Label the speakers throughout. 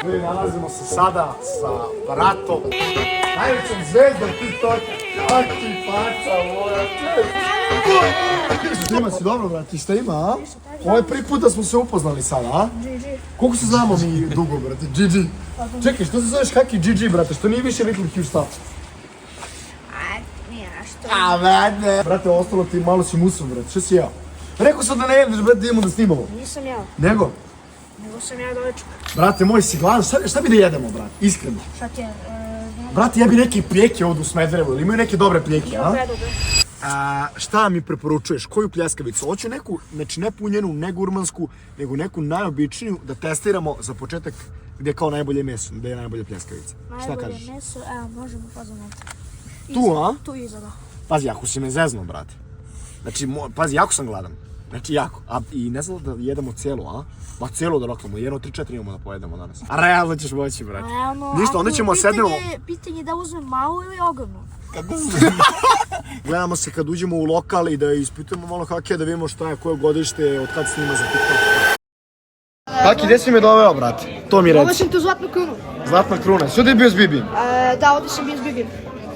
Speaker 1: Mi nalazimo se sada sa bratom, najvećom zvezdom TikToka. Aki faca moja. Snima si dobro, brate, šta ima, a? Ovo je prvi put da smo se upoznali sada, a? Koliko se znamo mi dugo, brate? GG. Čekaj, što se zoveš Haki GG, brate? Što nije više Little Q stav?
Speaker 2: Nije nešto.
Speaker 1: A, brate. Brate, ostalo ti malo si musao, brate. Što si jeo? Rekao sam da ne jedeš, brate, da idemo da snimamo.
Speaker 2: Nisam jeo.
Speaker 1: Nego?
Speaker 2: Nego sam ja doček.
Speaker 1: Brate moj, si gladan, šta bi da jedemo, brate? Iskreno.
Speaker 2: Šta ti je?
Speaker 1: Brate, ja bi neke pljeke ovdje u Smederevu, ili imaju neke dobre pljeke, a?
Speaker 2: Predobre.
Speaker 1: Šta mi preporučuješ? Koju pljeskavicu? Hoću neku, znači ne punjenu, ne gurmansku, nego neku najobičniju da testiramo za početak gdje je kao najbolje meso, gdje je najbolja pljeskavica. Šta kažeš?
Speaker 2: Najbolje meso, evo, možemo pozvati.
Speaker 1: Tu, a?
Speaker 2: Tu iza, da.
Speaker 1: Pazi, jako si me zezno, brate. Znači, pazi, jako sam gladan. Znači, jako. I ne znam da jedemo cijelu, a? Ma cijelu da rokamo, jedno 3-4 imamo da pojedemo danas. A realno ćeš moći, brate. Ništa, onda ćemo sednemo...
Speaker 2: Pitanje da uzmem malu ili ogromnu.
Speaker 1: Gledamo se kad uđemo u lokal i da ispitujemo malo Hakija, da vidimo šta je, koje godište, od kad snima za TikTok. Haki, gdje si me doveo, brate? To mi reci.
Speaker 2: Ovo sam tu Zlatnu krunu.
Speaker 1: Zlatna kruna. Si ovdje bio s Bibijem?
Speaker 2: Da, ovdje sam bio s Bibijem.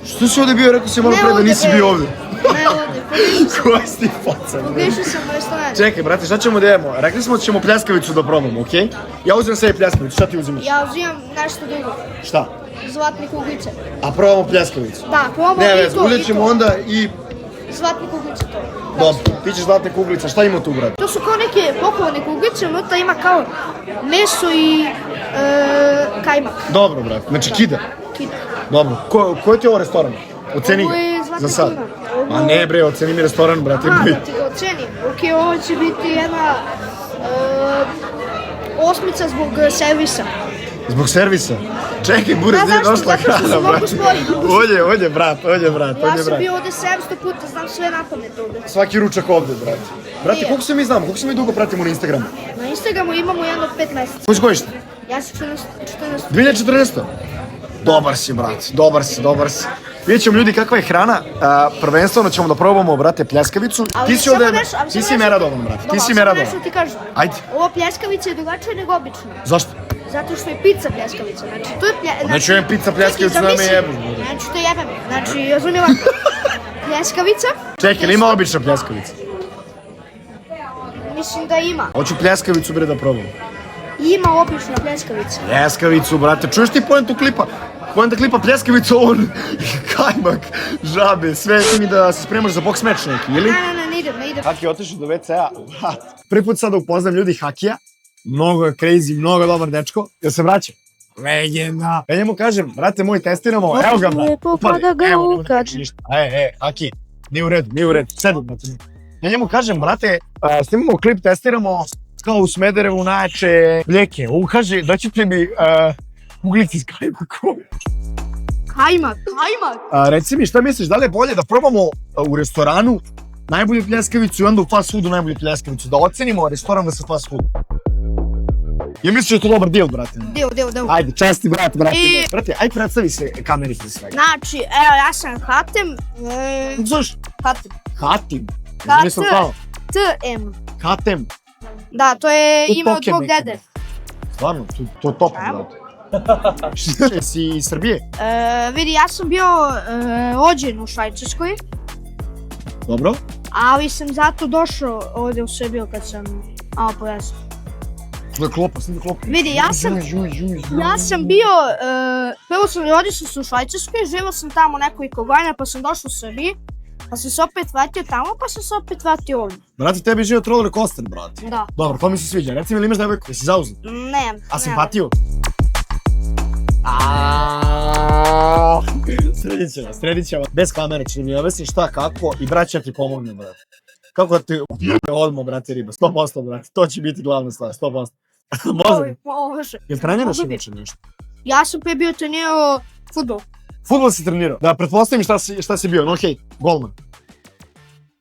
Speaker 1: Što si ovdje bio? Rekao si malo pre da nisi bio ovdje.
Speaker 2: Ne ovdje, pogriješio sam.
Speaker 1: Koja si ti faca?
Speaker 2: Pogriješio sam u restoranu.
Speaker 1: Čekaj, brate, šta ćemo da jedemo? Rekli smo da ćemo pljeskavicu da probamo, okej? Ja uzmem sebi pljeskavicu, šta ti uzimaš?
Speaker 2: Ja uzimam nešto drugo.
Speaker 1: Šta?
Speaker 2: Zlatne kuglice.
Speaker 1: A probamo pljeskavicu?
Speaker 2: Da, probamo
Speaker 1: Ne,
Speaker 2: i
Speaker 1: vez,
Speaker 2: to,
Speaker 1: uljet ćemo onda i...
Speaker 2: Zlatne kuglice to.
Speaker 1: Dobro, ti ćeš zlatne kuglice, šta ima tu, brate?
Speaker 2: To su kao neke pokovane kuglice, unutra ima kao meso i kajmak.
Speaker 1: Dobro, brate, znači kida.
Speaker 2: Kida.
Speaker 1: Dobro, koji ti je ovo restoran? Oceni
Speaker 2: Ovo
Speaker 1: ga,
Speaker 2: je Zlatna
Speaker 1: za sad.
Speaker 2: kruna.
Speaker 1: Ma ne bre, oceni mi restoran, brate.
Speaker 2: Aha, da ti ga ocenim. Ok, ovo će biti jedna osmica zbog servisa.
Speaker 1: Zbog servisa? Čekaj, Burez, nije
Speaker 2: zašto?
Speaker 1: došla
Speaker 2: Zato što
Speaker 1: hrana,
Speaker 2: se mogu
Speaker 1: brate.
Speaker 2: spojiti.
Speaker 1: Ovdje, brat,
Speaker 2: Ja sam bio ovdje 700 puta, znam sve na pamet ovdje.
Speaker 1: Svaki ručak ovdje, brate. Brate, koliko se mi znamo, koliko se mi dugo pratimo na Instagramu?
Speaker 2: Na Instagramu imamo jedno 5 mjeseca.
Speaker 1: Koji si godište?
Speaker 2: Ja sam 14.
Speaker 1: 2014. Dobar si, brate, dobar si. Vidjet ćemo ljudi kakva je hrana, prvenstveno ćemo da probamo, brate, pljeskavicu. Ti si ovdje, ti si meradovan, brate, ti si meradovan.
Speaker 2: Samo nešto ti kažem.
Speaker 1: Ajde.
Speaker 2: Ovo pljeskavica je drugačija nego obično.
Speaker 1: Zašto?
Speaker 2: Zato što je pizza pljeskavica, znači to je
Speaker 1: Neću jem pizza pljeskavicu, da me jebem.
Speaker 2: Znači to jebem, znači razumijem ovako. Pljeskavica.
Speaker 1: Čekaj, ili ima obična pljeskavica?
Speaker 2: Mislim da ima.
Speaker 1: Hoću pljeskavicu, bre, da probam.
Speaker 2: Ima obična pljeskavica.
Speaker 1: Pljeskavicu, brate, čuješ ti pojentu klipa? Poenta klipa pljeskavicu, on, kajmak, žabe, sve ti mi da se spremaš za boks meč neki, ili?
Speaker 2: Ne idem.
Speaker 1: Haki je otišao do WC-a, prvi put sada upoznam ljudi Hakija, mnogo je crazy, mnogo dobar dečko, jel se vraća? Legenda! Ja njemu kažem, brate moj, testiramo, evo ga, brate, upali, evo, nema da kači ništa. Haki, nije u redu, sedi, brate. Ja njemu kažem, brate, snimamo klip, testiramo, kao u Smederevu najjače mlijeke, on kaže, daćete mi uglici s kajmakom.
Speaker 2: Kajmak.
Speaker 1: Reci mi, šta misliš, da li je bolje da probamo u restoranu najbolju pljeskavicu i onda u fast foodu najbolju pljeskavicu, da ocenimo restoran da se fast food? Ja misliš da je to dobar deal, brate?
Speaker 2: Deal.
Speaker 1: Ajde, časti, brate. Brate, aj predstavi se kameri pre svega.
Speaker 2: Znači, evo, ja sam Hatem.
Speaker 1: Kako zoveš?
Speaker 2: Hatem.
Speaker 1: Hatem.
Speaker 2: Da, to je ime od mog dede.
Speaker 1: Stvarno, to je top, brate. Si iz Srbije?
Speaker 2: Vidi, ja sam bio rođen u Švajcarskoj.
Speaker 1: Dobro.
Speaker 2: Ali sam zato došao ovdje u Srbiju kad sam malo porasao.
Speaker 1: To je klopa, snimi klopa.
Speaker 2: Vidi, ja sam bio, prvo sam rodio se u Švajcarskoj, živio sam tamo nekoliko godina pa sam došao u Srbiji. Pa sam se opet vratio tamo, pa sam se opet vratio ovdje.
Speaker 1: Brate, tebi je živio roller coaster, brate.
Speaker 2: Da.
Speaker 1: Dobro, to mi se sviđa. Reci mi, ili imaš devojku? Jesi zauzet?
Speaker 2: Ne.
Speaker 1: A simpatiju? Sredit će vas. Bez kamere će mi objasni šta, kako i brat će ti pomogne, brate. Kako da ti odmah, brate, riba. 100%, brate. To će biti glavna stvar, 100%.
Speaker 2: Može.
Speaker 1: Jel treniraš inače nešto?
Speaker 2: Ja sam prije bio trenirao fudbal.
Speaker 1: Fudbal si trenirao? Da, pretpostavim šta si bio, no hej, golman.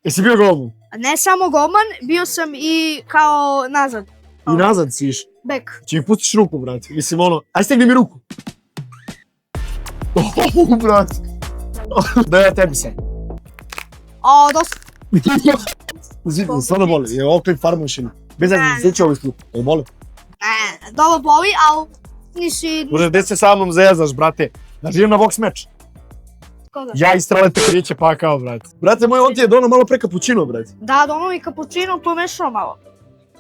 Speaker 1: Jesi bio golman?
Speaker 2: Ne samo golman, bio sam i kao nazad.
Speaker 1: I nazad si iš?
Speaker 2: Bek.
Speaker 1: Če mi pustiš ruku, brate? Mislim, aj stegni mi ruku. Brate. Da ja tebi sad.
Speaker 2: Dosta.
Speaker 1: Zidno, sada boli, je ovo klip farmošina. Bez da se sjeća ovaj slup, je boli?
Speaker 2: Dobro boli, ali Nisi...
Speaker 1: Može, gde se sa mnom zezaš, brate? Znači, idem na boks meč.
Speaker 2: Koga?
Speaker 1: Ja i strelete kriće pakao, brate. Brate moj, on ti je donao malo pre kapućino, brate.
Speaker 2: Da, dono i kapućino pomešao malo.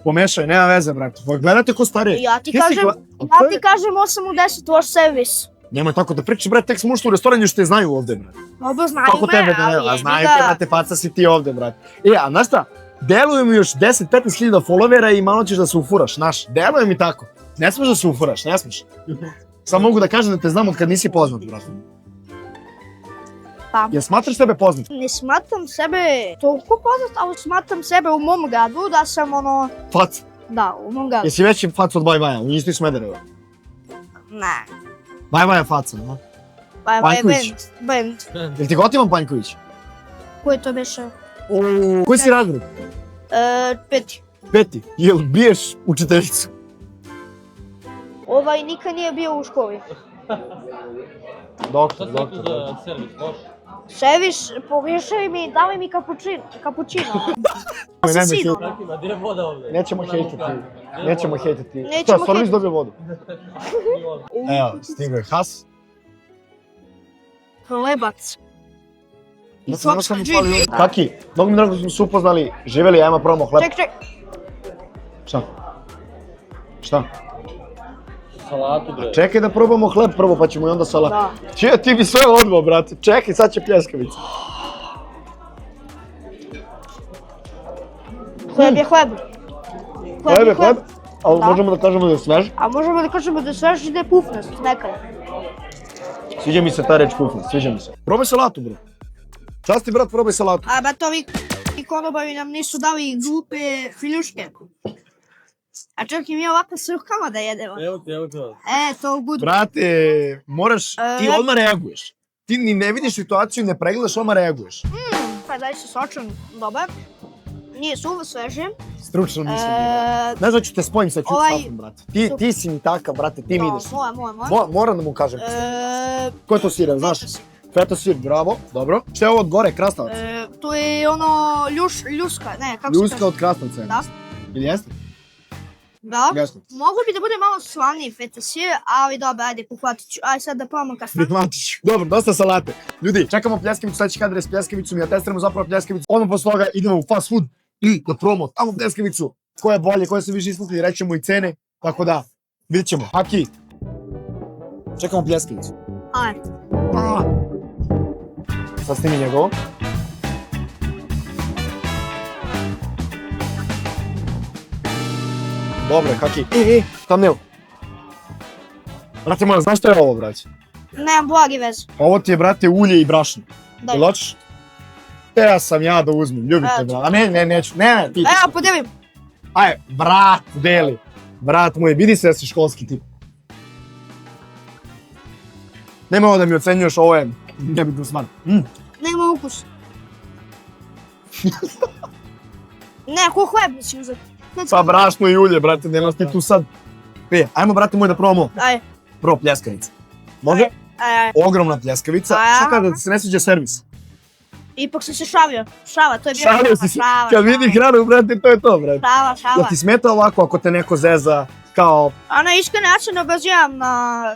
Speaker 1: Pomešaj, nema veze, brate. Gledajte ko starije.
Speaker 2: Ja ti kažem 8 u 10, loš servis.
Speaker 1: Nemoj tako da pričaš, brate, tek smo ušli u restoran još te znaju ovde, brate.
Speaker 2: Dobro, znaju
Speaker 1: Kako
Speaker 2: me,
Speaker 1: tebe da
Speaker 2: ali
Speaker 1: nema,
Speaker 2: je
Speaker 1: znaju te, brate, faca si ti ovde, brate. A znaš šta? Deluje mi još 10-15 hiljada followera i malo ćeš da se ufuraš, znaš. Deluje mi tako. Ne smeš da se ufuraš, ne smeš. Samo mogu da kažem da te znam od kad nisi poznat, brate.
Speaker 2: Pa.
Speaker 1: Jel smatraš sebe poznat?
Speaker 2: Ne smatram sebe toliko poznat, ali smatram sebe u mom gradu da sam ono...
Speaker 1: Fac.
Speaker 2: Da, u mom gradu.
Speaker 1: Jesi veći fac od Bajbaja, u istoj Smedereva?
Speaker 2: Ne.
Speaker 1: Bajbaja faca, no?
Speaker 2: Pa
Speaker 1: Panjković.
Speaker 2: band.
Speaker 1: Jel ti gotivan Panjković?
Speaker 2: Koji to beše?
Speaker 1: Koji si razred?
Speaker 2: 5.
Speaker 1: 5. Jel biješ učiteljicu?
Speaker 2: Ovaj nikad nije bio u školi.
Speaker 1: Doktor.
Speaker 3: servis, može?
Speaker 2: Servis, pogriješaj mi, daj mi kapućino. Asasino.
Speaker 3: Ima, gdje je voda ovdje?
Speaker 1: Nećemo hejtati.
Speaker 2: Nećemo
Speaker 1: Šta, servis
Speaker 2: hejtati.
Speaker 1: dobio vodu? Evo, stigo je Has.
Speaker 2: Hlebac.
Speaker 1: Ja
Speaker 2: Sopska
Speaker 1: sam
Speaker 2: džip.
Speaker 1: upalio. Kaki, mnogo mi drago smo se upoznali, živjeli, ajmo probamo hleb.
Speaker 2: Ček.
Speaker 1: Šta?
Speaker 3: Salatu, bre.
Speaker 1: Čekaj da probamo hleb prvo, pa ćemo i onda salat.
Speaker 2: Da.
Speaker 1: Ti bi sve odmah, brate. Čekaj, sad će pljeskavica.
Speaker 2: Hleb je hleb.
Speaker 1: Hleb, ali
Speaker 2: Da.
Speaker 1: možemo da kažemo da je svež.
Speaker 2: A možemo da kažemo da sve ide pufnost nekad.
Speaker 1: Sviđa mi se ta reč pufnost, sviđa mi se. Probaj salatu, bro. Časti, brat, probaj salatu.
Speaker 2: A bet ovi konobari nam nisu dali glupe filjuške. A čak i mi ovako s rukama da jedemo.
Speaker 3: Evo ti.
Speaker 2: To budu.
Speaker 1: Brate, moraš, ti odmah reaguješ. Ti ni ne vidiš situaciju, ne pregledaš, odmah reaguješ.
Speaker 2: Pa daj se sočan, dobar. Nije suvo, sveže.
Speaker 1: Stručno mislim. Ne znam ću te spojim sa
Speaker 2: Ovaj-
Speaker 1: čutsafom, brate. Ti si mi takav, brate, ti mi ideš.
Speaker 2: Moje.
Speaker 1: Moram da mu kažem. Ko je to sir, znaš? Feta sir, bravo, dobro. Šta je ovo od gore, krastavac?
Speaker 2: To je ono ljuska, ne, kako se
Speaker 1: Ljuska
Speaker 2: kaže?
Speaker 1: od krastavca.
Speaker 2: Da.
Speaker 1: Ili jeste?
Speaker 2: Da.
Speaker 1: Jeste.
Speaker 2: Mogu bi da bude malo slaniji feta sir, ali dobro, ajde, pohvatit ću. Ajde sad da probamo kasnije.
Speaker 1: Prihvatit ću. Dobro, dosta salate. Ljudi, čekamo pljeskavicu, sledeći kadar je s pljeskavicom, ja testiramo zapravo pljeskavicu. Odmah posle toga idemo u fast food i da probamo tamo pljeskavicu. Koja je bolje, koja se više isplatili, rećemo i cene. Tako da, vidjet ćemo. Haki, čekamo pljeskavicu.
Speaker 2: Ajde.
Speaker 1: Sad snimi njegovo. Dobro, Haki. Thumbnail. Brate moja, znaš šta je ovo, brate?
Speaker 2: Nemam blagi veze.
Speaker 1: Ovo ti je, brate, ulje i brašno.
Speaker 2: Daj.
Speaker 1: Jel hoćeš? Ja sam ja da uzmem, ljubite,
Speaker 2: Eto.
Speaker 1: brate. A ne, neću, ne, ti.
Speaker 2: Evo, podelim.
Speaker 1: Ajde, brat, deli. Brat moj, vidi se da si školski tip. Nema ovo da mi ocenjuješ, ovo je nebitno smart.
Speaker 2: Nema ukus. Ne, ko hleb nisi uzeti.
Speaker 1: Pa brašno i ulje, brate, nemaš ti tu sad. Ajmo, brate moj, da probamo.
Speaker 2: Ajde.
Speaker 1: Prvo pljeskavica. Može? Ogromna pljeskavica. Šta kada ti se ne sviđa servis?
Speaker 2: Ipak sam se šavio. Šava, to je bio
Speaker 1: Šalio si se. Kad vidi hranu, brate, to je to, brate.
Speaker 2: Šava.
Speaker 1: Jel ti smeta ovako ako te neko zeza, kao...
Speaker 2: A ne, iskreno, ja se ne obrazivam na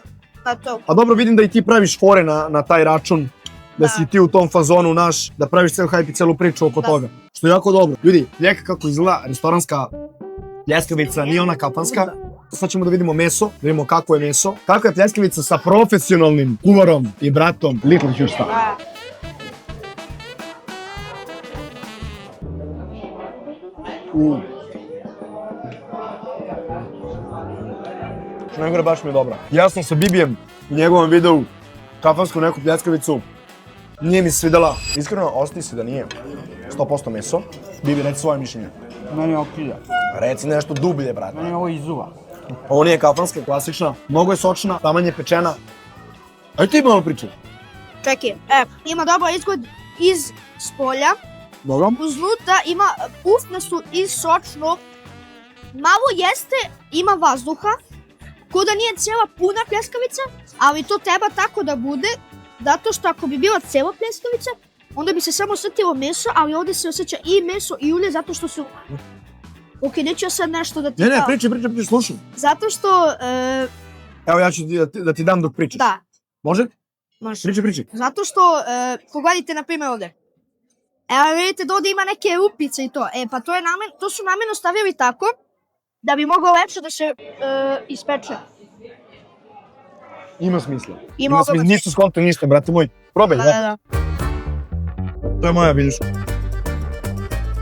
Speaker 2: to.
Speaker 1: A dobro, vidim da i ti praviš fore na taj račun. Da si ti u tom fazonu naš, da praviš ceo hype i celu priču oko toga. Što je jako dobro. Ljudi, pljeka kako izgleda restoranska pljeskavica, nije ona kafanska. Sad ćemo da vidimo meso, da vidimo kako je meso. Kako je pljeskavica sa profesionalnim kuvarom i bratom Little Huge Star. Što najgore, baš mi je dobra. Ja sam sa Bibijem u njegovom videu kafansku neku pljeskavicu. Nije mi se svidela. Iskreno, ostaje se da nije 100% meso. Bibi, reci svoje mišljenje.
Speaker 4: Meni je okilja.
Speaker 1: Reci nešto dublje, brate.
Speaker 4: Meni je ovo izuva.
Speaker 1: Ovo nije kafanska, klasična. Mnogo je sočna, taman je pečena. Ajde ti malo pričaj.
Speaker 2: Čekaj, ima dobar izgled iz spolja.
Speaker 1: Dobro.
Speaker 2: Uznutra ima pufnastu i sočno. Malo jeste, ima vazduha. Ko da nije cijela puna pljeskavica, ali to treba tako da bude. Zato što ako bi bila cijela pljeskavica, onda bi se samo osjetilo meso, ali ovdje se osjeća i meso i ulje zato što su... Ok, neću ja sad nešto da ti
Speaker 1: Ne, pričaj, slušam.
Speaker 2: Zato što
Speaker 1: Evo ja ću da ti dam dok pričaš.
Speaker 2: Da,
Speaker 1: Može?
Speaker 2: može.
Speaker 1: Pričaj.
Speaker 2: Zato što, pogledajte na primjer ovdje. Evo vidite da ovdje ima neke rupice i to. Pa to su namjerno stavili tako da bi moglo lepše da se ispeče.
Speaker 1: Ima smisla.
Speaker 2: Ima
Speaker 1: smisla. Ništa skonto ništa, brate moj. Probaj,
Speaker 2: Da.
Speaker 1: To je moja viljuška.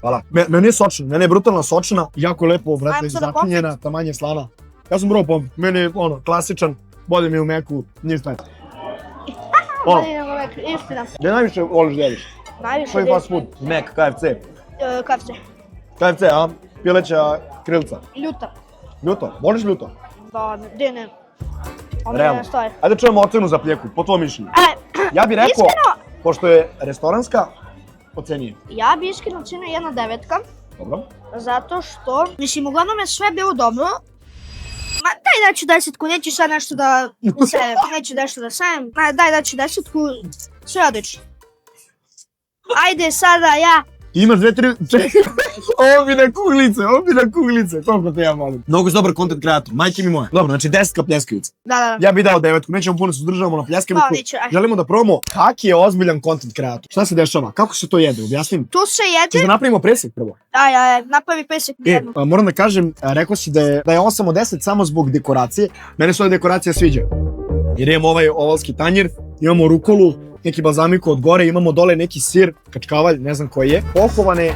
Speaker 1: Hvala. Meni je sočna, meni je brutalno sočna. Jako lepo, brate,
Speaker 2: Ajmo sada
Speaker 1: zatinjena, manje slana. Ja sam probao pomfrit. Meni je klasičan, bode mi u meku, ništa.
Speaker 2: Istina.
Speaker 1: Gdje najviše voliš da jediš?
Speaker 2: Najviše
Speaker 1: Koji fast food? Mac, KFC.
Speaker 2: KFC.
Speaker 1: KFC, a? Pileća krilca.
Speaker 2: Ljuta.
Speaker 1: Ljuto? Voliš ljuto?
Speaker 2: Da, gdje ne. Ono
Speaker 1: Realno.
Speaker 2: je stvar.
Speaker 1: Ajde čujemo ocenu za pljeku, po tvojom mišljenju. Ja bih rekao,
Speaker 2: Iskreno,
Speaker 1: pošto je restoranska, ocenije.
Speaker 2: ja bi iskreno ocenio 1,9.
Speaker 1: Dobro.
Speaker 2: Zato što, mislim, uglavnom je sve bilo dobro. Ma daj daću 10, neću sad nešto da sejem, neću nešto da sejem. Daj daću 10, sve odlično. Ajde sada ja.
Speaker 1: Imaš 2-3, čekaj, ovo bi na kuglice, koliko te ja molim. Mnogo si dobar content kreator, majke mi moja. Dobro, znači 10 pljeskavica.
Speaker 2: Da.
Speaker 1: Ja bih dao 9, nećemo puno se zadržavamo na pljeskavicu.
Speaker 2: Pa, neću, aj.
Speaker 1: Želimo da probamo kak je ozbiljan content kreator. Šta se dešava, kako se to jede, objasnim.
Speaker 2: Tu se
Speaker 1: Češ
Speaker 2: jede.
Speaker 1: da napravimo presjek prvo.
Speaker 2: Aj, napravi pesek jednu.
Speaker 1: Moram da kažem, rekao si da je 8 od 10 samo zbog dekoracije. Mene se ova dekoracija sviđa. Jer imamo ovaj ovalski tanjir, imamo rukolu, neki balzamiku od gore, imamo dole neki sir, kačkavalj, ne znam koji je. Pohovane...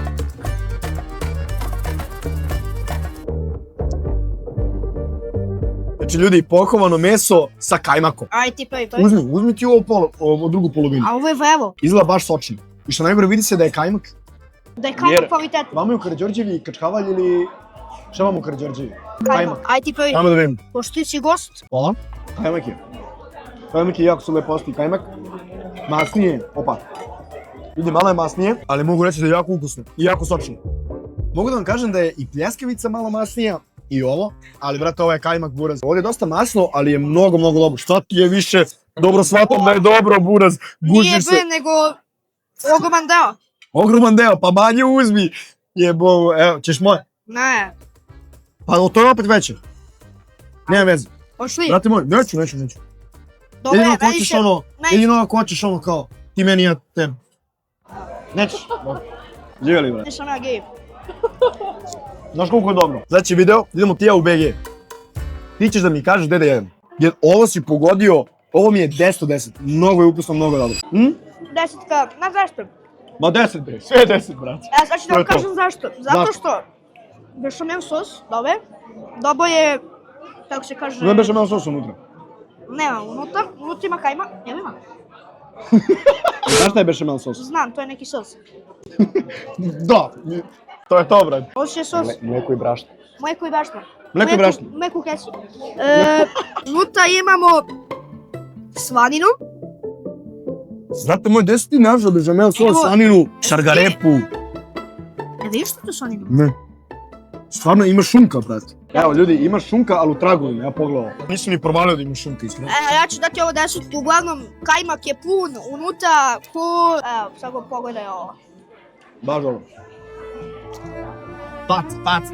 Speaker 1: Znači ljudi, pohovano meso sa kajmakom.
Speaker 2: Aj ti prvi.
Speaker 1: Uzmi ti ovo drugu polovinu.
Speaker 2: A ovo je vrevo.
Speaker 1: Izgleda baš sočno. I što najgore vidi se da je kajmak.
Speaker 2: Da je kajmak kvalitet.
Speaker 1: Vama je u Karađorđevi kačkavalj ili... Šta vam u Karađorđevi? Kajmak.
Speaker 2: Aj ti prvi.
Speaker 1: Ajmo da vidim.
Speaker 2: Pošto ti si gost.
Speaker 1: Hvala. Kajmak je. Kajmak je jako su leposti kajmak. Masnije, opa. Vidi, malo je masnije, ali mogu reći da je jako ukusno i jako sočno. Mogu da vam kažem da je i pljeskavica malo masnija i ovo, ali brate, ovo je kajmak buraz. Ovdje je dosta masno, ali je mnogo dobro. Šta ti je više? Dobro shvatam da je dobro buraz.
Speaker 2: Nije nego ogroman deo.
Speaker 1: Ogroman deo, pa manje uzmi. Jebo, evo, ćeš moje?
Speaker 2: Ne.
Speaker 1: Pa to je opet veće. Nema veze.
Speaker 2: Pošli.
Speaker 1: Brate moj, neću.
Speaker 2: Dobro,
Speaker 1: Jedino ako hoćeš ono,
Speaker 2: neću.
Speaker 1: jedino ako hoćeš ono kao, ti meni ja tebi. Nećeš? Živjeli, brate.
Speaker 2: Nisam ja gej.
Speaker 1: Znaš koliko je dobro? Znači video, idemo ti ja u BG. Ti ćeš da mi kažeš gdje da jedem. Jer ovo si pogodio, ovo mi je 10 od 10. Mnogo je ukusno, mnogo dobro.
Speaker 2: 10, na zašto?
Speaker 1: Ma 10 bre, sve 10 brate.
Speaker 2: Sad ću da vam kažem zašto. Zato što bešamel sos, dobro je, kako se kaže...
Speaker 1: Ima bešamel sos unutra.
Speaker 2: Nema unutra ima kajmak, evo ima.
Speaker 1: Znaš šta je bešamel sos?
Speaker 2: Znam, to je neki sos.
Speaker 1: Da, to je to brate.
Speaker 2: Ovo je sos.
Speaker 1: Mleko i brašno.
Speaker 2: Mleko i brašno.
Speaker 1: Mleko i brašno.
Speaker 2: Mleku kesu. Unutra imamo slaninu.
Speaker 1: Znate moj, gdje si ti našao bešamel sos, slaninu, šargarepu?
Speaker 2: Vidiš što to slaninu?
Speaker 1: Ne. Stvarno ima šunka, brate. Evo ljudi, ima šunka, ali u tragovima, ja pogledao. Nisam ni provalio da ima šunka, iskreno.
Speaker 2: Ja ću dati ovo 10, uglavnom kajmak je pun, unutra ko... Evo, sad go pogledaj ovo.
Speaker 1: Baš dobro.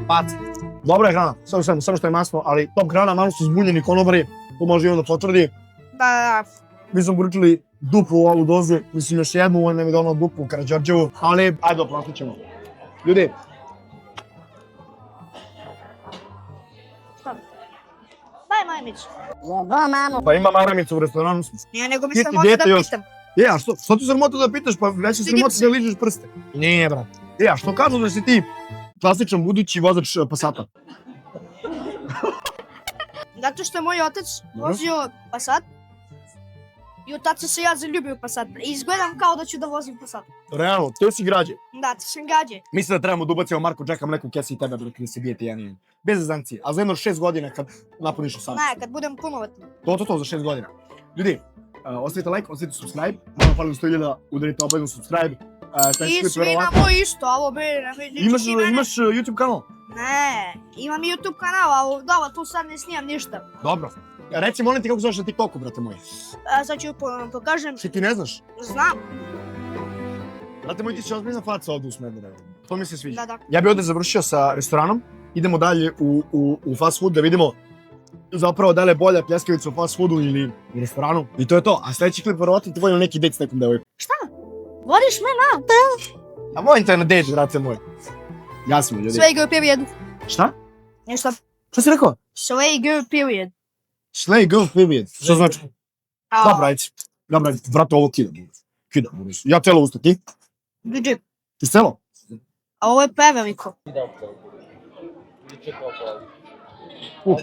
Speaker 1: Pac. Dobra je hrana, samo što je masno, ali top hrana, malo su zbunjeni konobari, to može i on da potvrdi.
Speaker 2: Da.
Speaker 1: Mi smo poručili duplu ovu dozu, mislim još jednu, on nam je donao duplu u Karađorđevu, ali ajde oplastit ćemo. Ljudi,
Speaker 2: Daj Majmić.
Speaker 1: pa ima maramicu u restoranu.
Speaker 2: Nije, nego mi
Speaker 1: Ti
Speaker 2: sramota
Speaker 1: dijete
Speaker 2: da
Speaker 1: još.
Speaker 2: pitam.
Speaker 1: A što ti sramota da pitaš, pa već je sramota da ližeš prste. Nije, brate. A što kažu da si ti klasičan budući vozač Passata?
Speaker 2: Zato što je moj otac vozio Passat i od tada sam se ja zaljubio u Passat. I izgledam kao da ću da vozim Passat.
Speaker 1: Realno, te si građe.
Speaker 2: Da, to sam gađe.
Speaker 1: Mislim da trebamo da ubacimo Marko Jacka mleku kesi i tebe, brate, da se bijete jedan. Bez zezancije, a za jedno 6 godina kad napuniš 18.
Speaker 2: Ne, kad budem punoletni.
Speaker 1: To za 6 godina. Ljudi, ostavite like, ostavite subscribe. Malo fali 100.000, udarite obavezno subscribe.
Speaker 2: I svi na moj isto, ovo be,
Speaker 1: Imaš YouTube kanal?
Speaker 2: Ne, imam YouTube kanal, ali dobro, tu sad ne snimam ništa.
Speaker 1: Dobro. Reci, molim ti kako zoveš na TikToku, brate moj.
Speaker 2: Sad ću pokažem.
Speaker 1: Što ti ne znaš?
Speaker 2: Znam.
Speaker 1: Brate moj, ti si ozbiljna faca ovdje u Smederevu. To mi se sviđa.
Speaker 2: Da.
Speaker 1: Ja bih ovdje završio sa restoranom. Idemo dalje u fast food da vidimo zapravo da li je bolja pljeskavica u fast foodu ili u restoranu. I to je to. A sljedeći klip verovatno ti volim neki dejt s nekom devojkom.
Speaker 2: Šta? Vodiš me na?
Speaker 1: A volim te na dejt, brate moj. Jasno, ljudi.
Speaker 2: Sway girl period.
Speaker 1: Šta?
Speaker 2: Ništa.
Speaker 1: Šta si rekao?
Speaker 2: Sway girl period.
Speaker 1: Slay girl period. Što znači?
Speaker 2: A,
Speaker 1: Dobro, ajde. Dobro, ajde. Brate, ovo kidam. Kidam. Ja celo usta, ti?
Speaker 2: Gdje?
Speaker 1: Ti celo?
Speaker 2: A ovo je preveliko.
Speaker 3: Idem to. I čekao pa.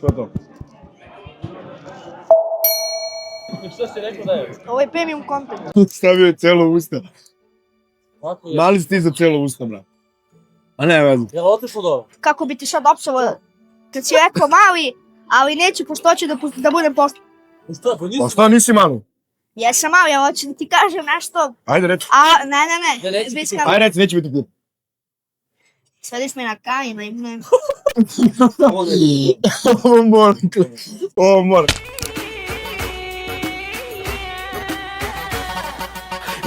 Speaker 1: To.
Speaker 3: Šta si rekao da je?
Speaker 2: Ovo je premium content.
Speaker 1: Stavio je celo usta.
Speaker 3: Kako je?
Speaker 1: Mali si ti za celo usta, bra. A ne, vezu.
Speaker 3: Jel otišao do?
Speaker 2: Kako bi ti sad opsovao? Kad si rekao mali, ali neću pošto hoću da budem posto.
Speaker 3: Šta, pa nisi?
Speaker 1: Pa šta nisi mali?
Speaker 2: Jesam mali, ali hoću da ti kažem nešto.
Speaker 1: Ajde, reći.
Speaker 2: A,
Speaker 3: Da
Speaker 2: ne.
Speaker 3: neće
Speaker 2: Bez
Speaker 3: ti-
Speaker 2: kamere.
Speaker 1: Ajde, reći, neće biti klip.
Speaker 2: Svediš me na kajima i ne.
Speaker 1: Ovo mora. Ovo mora.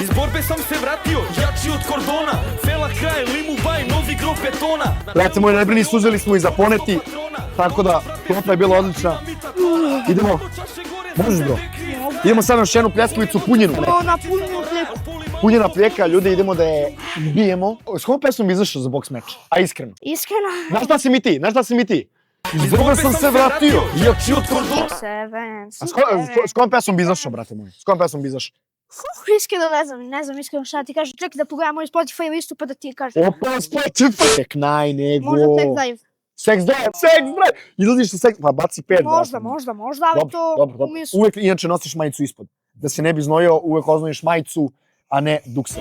Speaker 4: Iz borbe sam se vratio, jači od kordona. Fela kraj, limu baj, novi grof betona.
Speaker 1: Brate moj, ne brini, suzeli smo i za poneti. Tako da, klopa je bila odlična. Idemo. Možeš, bro. Idemo sad na još jednu pljeskavicu punjenu.
Speaker 2: Ovo na puninu fliku.
Speaker 1: Punjena plijeka, ljudi, idemo da je bijemo. S kojom pesmom bi izašao za boks meč? A iskreno.
Speaker 2: Iskreno.
Speaker 1: Znaš šta si mi ti? Iz borbe sam se vratio, jači od kordona.
Speaker 2: Seven.
Speaker 1: A s kojom pesmom bi izašao, brate moj? S kojom pesmom bi izašao?
Speaker 2: Iskreno ne znam iskreno šta ti kažem. Čekaj da pogledam moj Spotify listu pa da ti kažem.
Speaker 1: Opa, Spotify! Tek naj, nego.
Speaker 2: Možda tek live.
Speaker 1: Sex drive! Izlaziš sa sex, pa baci 5.
Speaker 2: Možda, ali to
Speaker 1: Dobro.
Speaker 2: umjesto.
Speaker 1: Uvijek, inače nosiš majicu ispod. Da se ne bi znojio, uvijek oznojiš majicu, a ne dukse.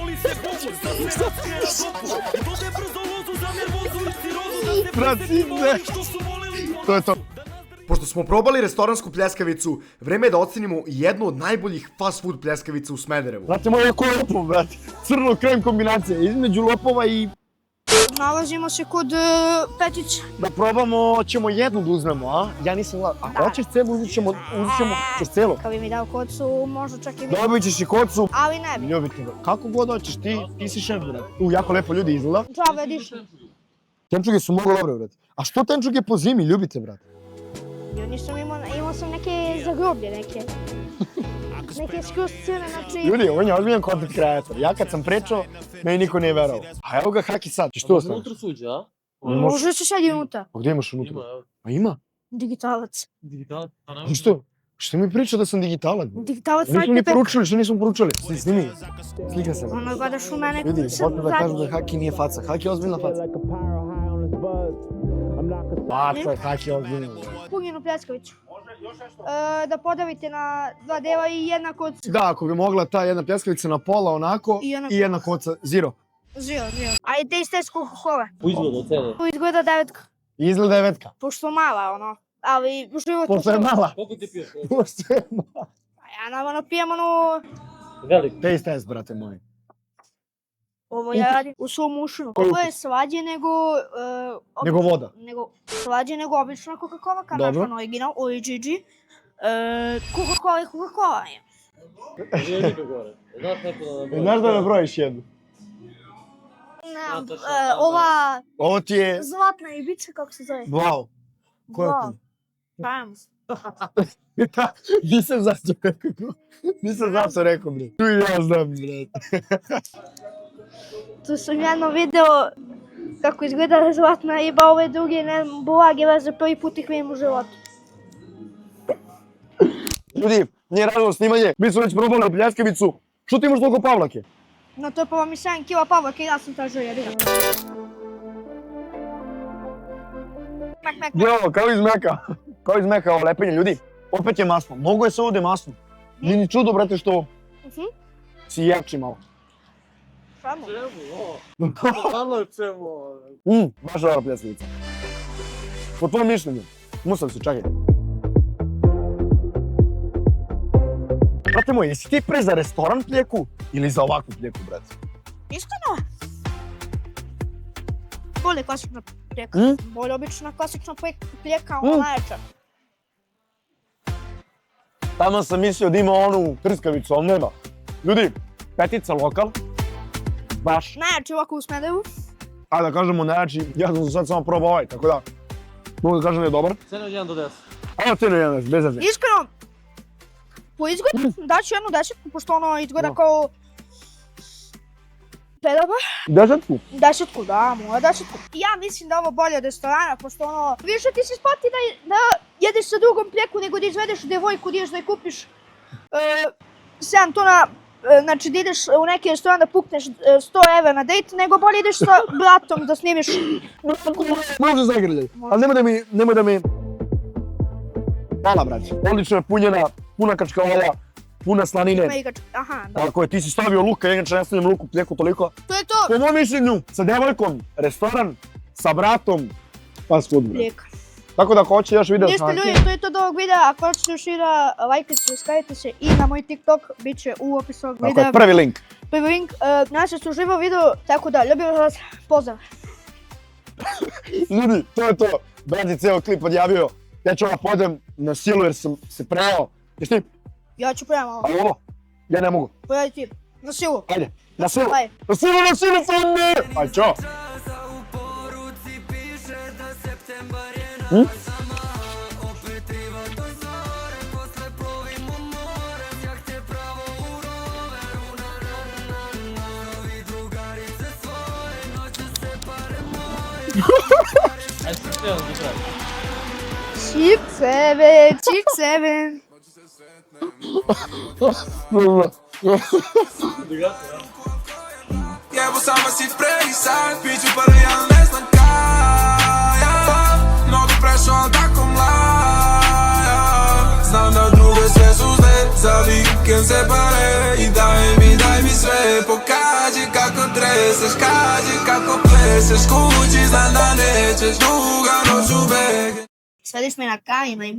Speaker 1: To je to. Pošto smo probali restoransku pljeskavicu, vreme je da ocenimo jednu od najboljih fast food pljeskavica u Smederevu. Znate, moj jako lopov, brate. Crno-krem kombinacija, između lopova i...
Speaker 2: Nalazimo se kod Petića.
Speaker 1: Da probamo, ćemo jednu da uzmemo, a? Ja nisam glad. Ako hoćeš celu, uzet ćemo ćeš celo.
Speaker 2: Kad bi mi dao kocu, možda čak i bi.
Speaker 1: Dobit ćeš i kocu.
Speaker 2: Ali ne bi.
Speaker 1: Ljubite ga. Kako god hoćeš, ti si šef, brate. Jako lepo ljudi izgleda.
Speaker 2: Džava edition.
Speaker 1: Tenčuge su mnogo dobre, brate. A što tenčuge po zimi, ljubite, brate?
Speaker 2: Jo, nisam imao sam neke za groblje, neke skroz crne, znači...
Speaker 1: Ljudi, on je ozbiljan content kreator. Ja kad sam pričao, meni niko nije verovao. A evo ga Haki sad, ti što ostaviš?
Speaker 3: Unutra suđe, a?
Speaker 2: Može se sad i unutra.
Speaker 1: A gdje imaš unutra?
Speaker 3: Ima, evo.
Speaker 1: A ima?
Speaker 2: Digitalac.
Speaker 3: Digital, a ne?
Speaker 1: A što? Što mi pričao da sam digitalac?
Speaker 2: Digitalac
Speaker 1: Nismo ni
Speaker 2: najpepek.
Speaker 1: poručili, što nismo poručili? Snimi. Slika se.
Speaker 2: Ono gledaš u mene
Speaker 1: Ljudi,
Speaker 2: sam
Speaker 1: hoću da kažem da
Speaker 2: zadnji.
Speaker 1: Haki nije faca. Haki je ozbiljna faca. Faca, Haki je ozbiljna.
Speaker 2: Punjenu pljeskavicu. Da podavite na dva dela i jedna koca.
Speaker 1: Da, ako bi mogla ta jedna pljeskavica na pola onako i jedna koca, zero.
Speaker 2: Zio. Ajde, te iz Coca-Cola.
Speaker 3: U izgledu ocene.
Speaker 2: Tu izgleda 9.
Speaker 1: Izgleda 9.
Speaker 2: Pošto mala, ono. Ali život...
Speaker 1: Pošto je mala.
Speaker 3: Koliko ti piješ?
Speaker 1: Pošto je mala.
Speaker 2: Ja naravno pijem ono...
Speaker 3: Velik.
Speaker 1: Taste test, brate moji.
Speaker 2: Ovo ja radim u svom ušinu. Ovo je slađe nego...
Speaker 1: Nego voda.
Speaker 2: Slađe nego obična Coca-Cola, kao naš original, OGG. Coca-Cola je Coca-Cola.
Speaker 3: Želi ga gore. Znaš neko da nam
Speaker 1: Znaš da nabrojiš jednu?
Speaker 2: Ova
Speaker 1: Ovo ti je...
Speaker 2: zlatna ibica, kako se zove?
Speaker 1: Wow. Ko je
Speaker 2: Wow.
Speaker 1: to?
Speaker 2: Pam.
Speaker 1: Nisam zašto rekao. Nisam zašto rekao, bre. Tu i ja znam, bre.
Speaker 2: Tu sam jedno video kako izgleda zlatna riba, ove druge bulage veze prvi put ih vidim u životu.
Speaker 1: Ljudi, nije radilo snimanje. Mi smo već probali pljeskavicu. Što ti imaš toliko pavlake?
Speaker 2: No to je pa mi 7 kila pavlake i ja sam tražio jedina. Mek.
Speaker 1: Gdje ovo, kao iz meka. Kao iz meka, ovo lepenje, ljudi. Opet je masno. Mnogo je se ovdje masno. Nije ni čudo, brate, što si jači malo.
Speaker 2: Samo.
Speaker 3: Čemu? Malo čemu?
Speaker 1: Baš dobra pljeskavica. Po tvojom mišljenju. Musam se, čakaj. Brate moj, jesi ti pre za restoran pljeku ili za ovakvu pljeku, brate?
Speaker 2: Iskreno? Bolje klasična plijeka. Bolje obična klasična plijeka, ona najjača.
Speaker 1: Tamo sam mislio da ima onu trskavicu, ali nema. Ljudi, petica lokal. Baš.
Speaker 2: Najjači ovako u Smederevu.
Speaker 1: Ajde da kažemo najjači, ja sam sad samo probao ovaj, tako da mogu da kažem da je dobar.
Speaker 3: Cena od 1 do 10.
Speaker 1: Ajmo cenu 11, bez zezne.
Speaker 2: Iskreno, po izgledu daću jednu desetku, pošto ono izgleda kao pedaba.
Speaker 1: Desetku?
Speaker 2: Desetku, da, moja desetku. Ja mislim da je ovo bolje od restorana, pošto ono, više ti se isplati da jedeš sa drugom pljeku nego da izvedeš devojku, da ideš da je kupiš 7 tona, znači da ideš u neki restoran da pukneš 100 evra na dejt, nego bolje ideš sa bratom da snimiš.
Speaker 1: Može zagrljaj, ali nemoj da mi... Hvala, braći. Odlično je punjena, puna kačkavola, puna slanine.
Speaker 2: Aha, da.
Speaker 1: Tako je, ti si stavio luka, ja inače ne stavljam luku, pljeku toliko.
Speaker 2: To je to.
Speaker 1: Po mom mišljenju, sa devojkom, restoran, sa bratom, fast food.
Speaker 2: Plijeka.
Speaker 1: Tako da ako hoće još video
Speaker 2: Ništa ljudi, to je to do ovog videa. Ako hoćete još videa, lajkajte, subscribe se i na moj TikTok, bit će u opisu ovog
Speaker 1: Tako
Speaker 2: videa.
Speaker 1: je, prvi link.
Speaker 2: Prvi link. Nadam se da ste uživali u videu, tako da, ljubim vas, pozdrav.
Speaker 1: Ljudi, to je to. Brat je cijel klip odjavio. Ja ću podem na silu jer sam se prejao. Ješ ti?
Speaker 2: Ja ću prema ovo.
Speaker 1: Ali ovo? Ja ne mogu.
Speaker 2: Pojedi ti. Na silu.
Speaker 1: Ajde, na silu.
Speaker 2: Ajde.
Speaker 1: Na silu, frende! Ajde, čao.
Speaker 3: Ajde se sve on igraj.
Speaker 2: Chip 7, Chip 7.
Speaker 5: Jebo sama si prejsak, piću prvi, ali ne znam kaj, mnogo prešao, ali tako mlaja. Znam da druge sve su zle, za vikend se pare. I daj mi sve, pokaži kako treseš, kaži kako pleseš. Kući znam da nećeš, duga noć u bege.
Speaker 2: Sveli smo je na kajima i